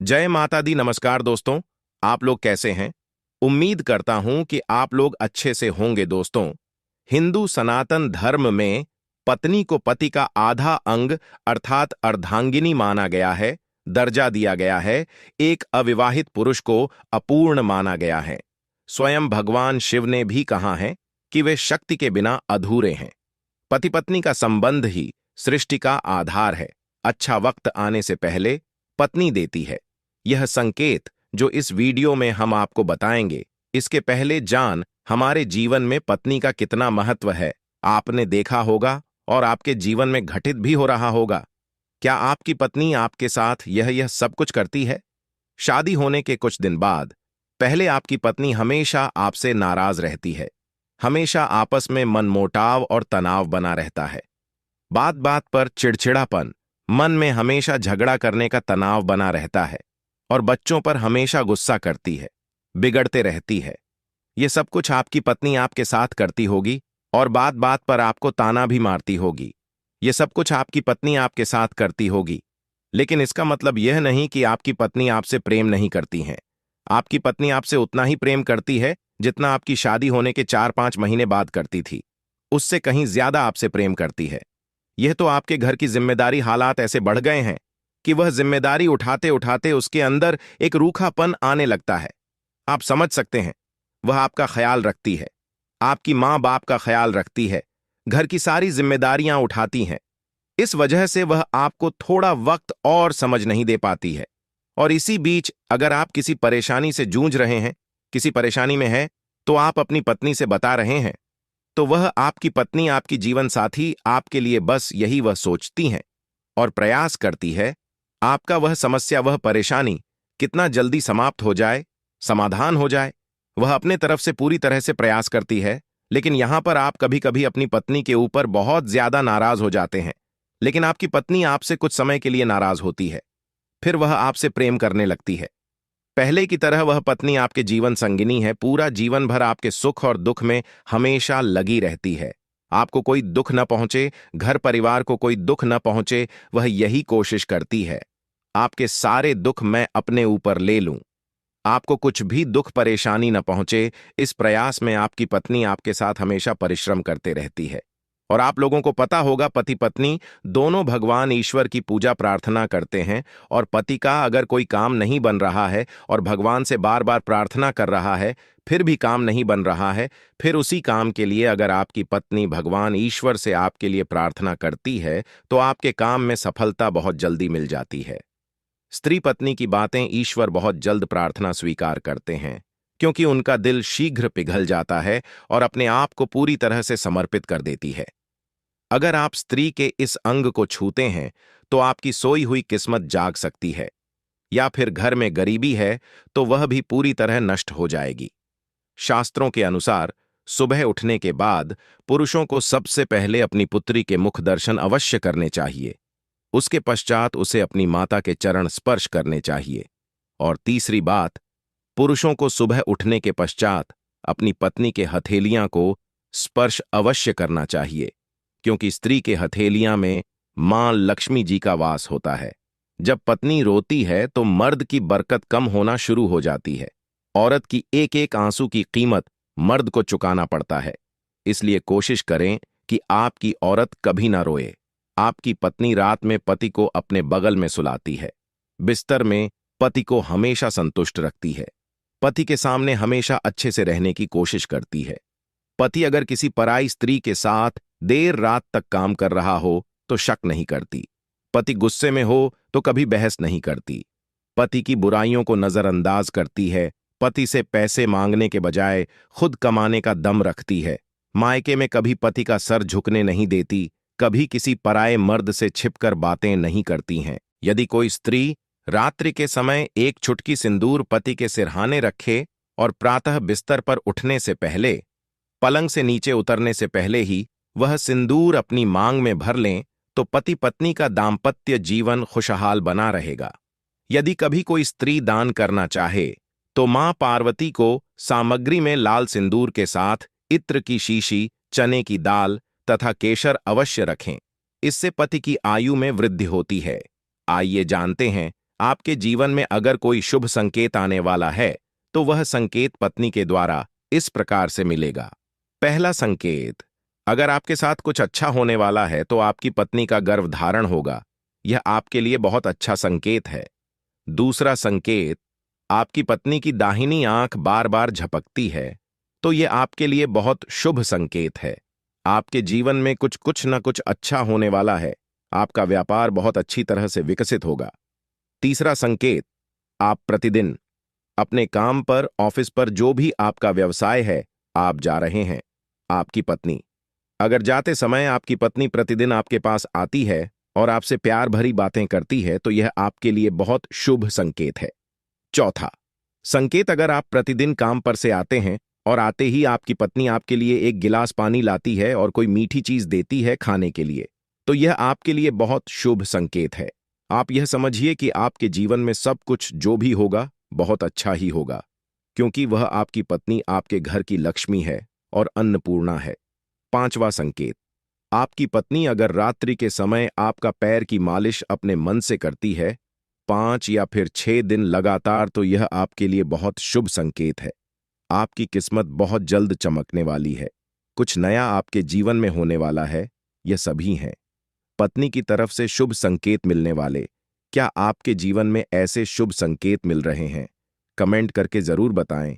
जय माता दी। नमस्कार दोस्तों, आप लोग कैसे हैं? उम्मीद करता हूं कि आप लोग अच्छे से होंगे। दोस्तों, हिंदू सनातन धर्म में पत्नी को पति का आधा अंग अर्थात अर्धांगिनी माना गया है, दर्जा दिया गया है। एक अविवाहित पुरुष को अपूर्ण माना गया है। स्वयं भगवान शिव ने भी कहा है कि वे शक्ति के बिना अधूरे हैं। पति पत्नी का संबंध ही सृष्टि का आधार है। अच्छा वक्त आने से पहले पत्नी देती है। यह संकेत जो इस वीडियो में हम आपको बताएंगे, इसके पहले जान हमारे जीवन में पत्नी का कितना महत्व है। आपने देखा होगा और आपके जीवन में घटित भी हो रहा होगा। क्या आपकी पत्नी आपके साथ यह सब कुछ करती है? शादी होने के कुछ दिन बाद पहले आपकी पत्नी हमेशा आपसे नाराज रहती है। हमेशा आपस में मनमुटाव और तनाव बना रहता है। बात बात पर चिड़चिड़ापन, मन में हमेशा झगड़ा करने का तनाव बना रहता है और बच्चों पर हमेशा गुस्सा करती है, बिगड़ते रहती है। ये सब कुछ आपकी पत्नी आपके साथ करती होगी और बात बात पर आपको ताना भी मारती होगी। ये सब कुछ आपकी पत्नी आपके साथ करती होगी। लेकिन इसका मतलब यह नहीं कि आपकी पत्नी आपसे प्रेम नहीं करती हैं। आपकी पत्नी आपसे उतना ही प्रेम करती है जितना आपकी शादी होने के 4-5 महीने बाद करती थी। उससे कहीं ज्यादा आपसे प्रेम करती है। यह तो आपके घर की जिम्मेदारी हालात ऐसे बढ़ गए हैं कि वह जिम्मेदारी उठाते उठाते उसके अंदर एक रूखापन आने लगता है। आप समझ सकते हैं, वह आपका ख्याल रखती है, आपकी माँ बाप का ख्याल रखती है, घर की सारी जिम्मेदारियां उठाती हैं। इस वजह से वह आपको थोड़ा वक्त और समझ नहीं दे पाती है। और इसी बीच अगर आप किसी परेशानी से जूझ रहे हैं, किसी परेशानी में है, तो आप अपनी पत्नी से बता रहे हैं, तो वह आपकी पत्नी, आपकी जीवन साथी आपके लिए बस यही वह सोचती हैं और प्रयास करती है आपका वह समस्या, वह परेशानी कितना जल्दी समाप्त हो जाए, समाधान हो जाए। वह अपने तरफ से पूरी तरह से प्रयास करती है। लेकिन यहां पर आप कभी कभी अपनी पत्नी के ऊपर बहुत ज्यादा नाराज हो जाते हैं। लेकिन आपकी पत्नी आपसे कुछ समय के लिए नाराज होती है, फिर वह आपसे प्रेम करने लगती है। पहले की तरह वह पत्नी आपके जीवन संगिनी है, पूरा जीवन भर आपके सुख और दुख में हमेशा लगी रहती है। आपको कोई दुख न पहुंचे, घर परिवार को कोई दुख न पहुंचे, वह यही कोशिश करती है। आपके सारे दुख मैं अपने ऊपर ले लूं, आपको कुछ भी दुख परेशानी न पहुंचे, इस प्रयास में आपकी पत्नी आपके साथ हमेशा परिश्रम करते रहती है। और आप लोगों को पता होगा, पति पत्नी दोनों भगवान ईश्वर की पूजा प्रार्थना करते हैं। और पति का अगर कोई काम नहीं बन रहा है और भगवान से बार बार प्रार्थना कर रहा है, फिर भी काम नहीं बन रहा है, फिर उसी काम के लिए अगर आपकी पत्नी भगवान ईश्वर से आपके लिए प्रार्थना करती है, तो आपके काम में सफलता बहुत जल्दी मिल जाती है। स्त्री पत्नी की बातें ईश्वर बहुत जल्द प्रार्थना स्वीकार करते हैं, क्योंकि उनका दिल शीघ्र पिघल जाता है और अपने आप को पूरी तरह से समर्पित कर देती है। अगर आप स्त्री के इस अंग को छूते हैं, तो आपकी सोई हुई किस्मत जाग सकती है, या फिर घर में गरीबी है तो वह भी पूरी तरह नष्ट हो जाएगी। शास्त्रों के अनुसार सुबह उठने के बाद पुरुषों को सबसे पहले अपनी पुत्री के मुख दर्शन अवश्य करने चाहिए। उसके पश्चात उसे अपनी माता के चरण स्पर्श करने चाहिए। और तीसरी बात, पुरुषों को सुबह उठने के पश्चात अपनी पत्नी के हथेलियां को स्पर्श अवश्य करना चाहिए, क्योंकि स्त्री के हथेलियां में मां लक्ष्मी जी का वास होता है। जब पत्नी रोती है तो मर्द की बरकत कम होना शुरू हो जाती है। औरत की एक एक आंसू की कीमत मर्द को चुकाना पड़ता है। इसलिए कोशिश करें कि आपकी औरत कभी ना रोए। आपकी पत्नी रात में पति को अपने बगल में सुलाती है, बिस्तर में पति को हमेशा संतुष्ट रखती है, पति के सामने हमेशा अच्छे से रहने की कोशिश करती है। पति अगर किसी पराई स्त्री के साथ देर रात तक काम कर रहा हो तो शक नहीं करती। पति गुस्से में हो तो कभी बहस नहीं करती। पति की बुराइयों को नजरअंदाज करती है। पति से पैसे मांगने के बजाय खुद कमाने का दम रखती है। मायके में कभी पति का सर झुकने नहीं देती। कभी किसी पराये मर्द से छिपकर बातें नहीं करती हैं। यदि कोई स्त्री रात्रि के समय एक चुटकी सिंदूर पति के सिरहाने रखे और प्रातः बिस्तर पर उठने से पहले, पलंग से नीचे उतरने से पहले ही वह सिंदूर अपनी मांग में भर लें, तो पति पत्नी का दाम्पत्य जीवन खुशहाल बना रहेगा। यदि कभी कोई स्त्री दान करना चाहे तो मां पार्वती को सामग्री में लाल सिंदूर के साथ इत्र की शीशी, चने की दाल तथा केशर अवश्य रखें। इससे पति की आयु में वृद्धि होती है। आइए जानते हैं आपके जीवन में अगर कोई शुभ संकेत आने वाला है तो वह संकेत पत्नी के द्वारा इस प्रकार से मिलेगा। पहला संकेत, अगर आपके साथ कुछ अच्छा होने वाला है तो आपकी पत्नी का गर्भधारण होगा। यह आपके लिए बहुत अच्छा संकेत है। दूसरा संकेत, आपकी पत्नी की दाहिनी आंख बार बार झपकती है तो यह आपके लिए बहुत शुभ संकेत है। आपके जीवन में कुछ न कुछ अच्छा होने वाला है। आपका व्यापार बहुत अच्छी तरह से विकसित होगा। तीसरा संकेत, आप प्रतिदिन अपने काम पर, ऑफिस पर, जो भी आपका व्यवसाय है, आप जा रहे हैं। आपकी पत्नी, अगर जाते समय आपकी पत्नी प्रतिदिन आपके पास आती है और आपसे प्यार भरी बातें करती है तो यह आपके लिए बहुत शुभ संकेत है। चौथा संकेत, अगर आप प्रतिदिन काम पर से आते हैं और आते ही आपकी पत्नी आपके लिए एक गिलास पानी लाती है और कोई मीठी चीज देती है खाने के लिए, तो यह आपके लिए बहुत शुभ संकेत है। आप यह समझिए कि आपके जीवन में सब कुछ जो भी होगा बहुत अच्छा ही होगा, क्योंकि वह आपकी पत्नी आपके घर की लक्ष्मी है और अन्नपूर्णा है। पांचवा संकेत, आपकी पत्नी अगर रात्रि के समय आपका पैर की मालिश अपने मन से करती है 5 या फिर 6 दिन लगातार, तो यह आपके लिए बहुत शुभ संकेत है। आपकी किस्मत बहुत जल्द चमकने वाली है। कुछ नया आपके जीवन में होने वाला है। यह सभी हैं पत्नी की तरफ से शुभ संकेत मिलने वाले। क्या आपके जीवन में ऐसे शुभ संकेत मिल रहे हैं? कमेंट करके जरूर बताएं।